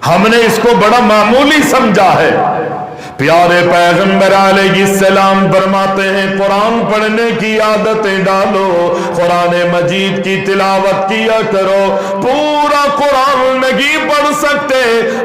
ہم نے اس کو بڑا معمولی سمجھا ہے۔ پیارے پیغمبر علیہ السلام فرماتے ہیں قرآن پڑھنے کی عادتیں ڈالو، قرآن مجید کی تلاوت کیا کرو۔ پورا قرآن نہیں پڑھ سکتے،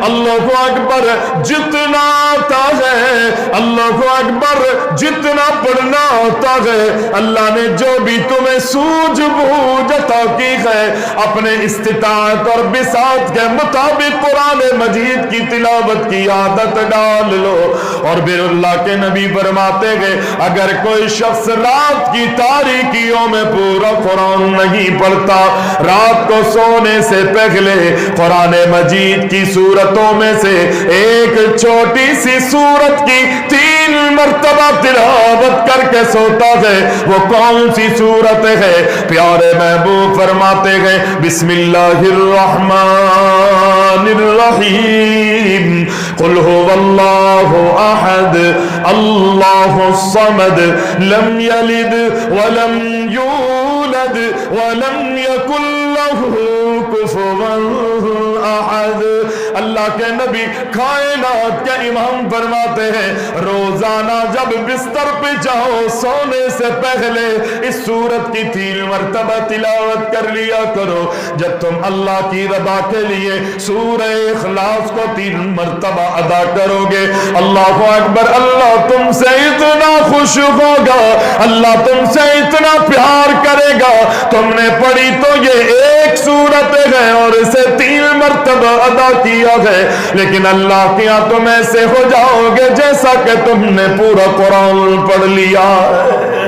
اللہ اکبر جتنا آتا ہے، اللہ اکبر جتنا پڑھنا ہوتا ہے، اللہ نے جو بھی تمہیں سوجھ بوجھ عطا کی ہے، اپنے استطاعت اور بساط کے مطابق قرآن مجید کی تلاوت کی عادت ڈال لو۔ اور پھر اللہ کے نبی فرماتے گئے اگر کوئی شخص رات کی تاریکیوں میں پورا قرآن نہیں پڑھتا، رات کو سونے سے پہلے قرآن مجید کی سورتوں میں سے ایک چھوٹی سی سورت کی 3 مرتبہ تلاوت کر کے سوتا ہے، وہ کون سی سورت ہے؟ پیارے محبوب فرماتے گئے بسم اللہ الرحمن الرحیم، قل هو اللہ احد اللہ الصمد لم یلد ولم یولد ولم یکن له کفوا احد۔ اللہ کے نبی کائنات کے امام فرماتے ہیں روزانہ جب بستر پہ جاؤ سونے سے پہلے اس سورت کی 3 مرتبہ تلاوت کر لیا کرو۔ جب تم اللہ کی رضا کے لیے سورہ اخلاص کو 3 مرتبہ ادا کرو گے، اللہ اکبر، اللہ تم سے اتنا خوش ہوگا، اللہ تم سے اتنا پیار کرے گا۔ تم نے پڑھی تو یہ ایک سورت ہے اور اسے 3 مرتبہ ادا کیا ہے، لیکن اللہ کے ہاں تم ایسے ہو جاؤ گے جیسا کہ تم نے پورا قرآن پڑھ لیا ہے۔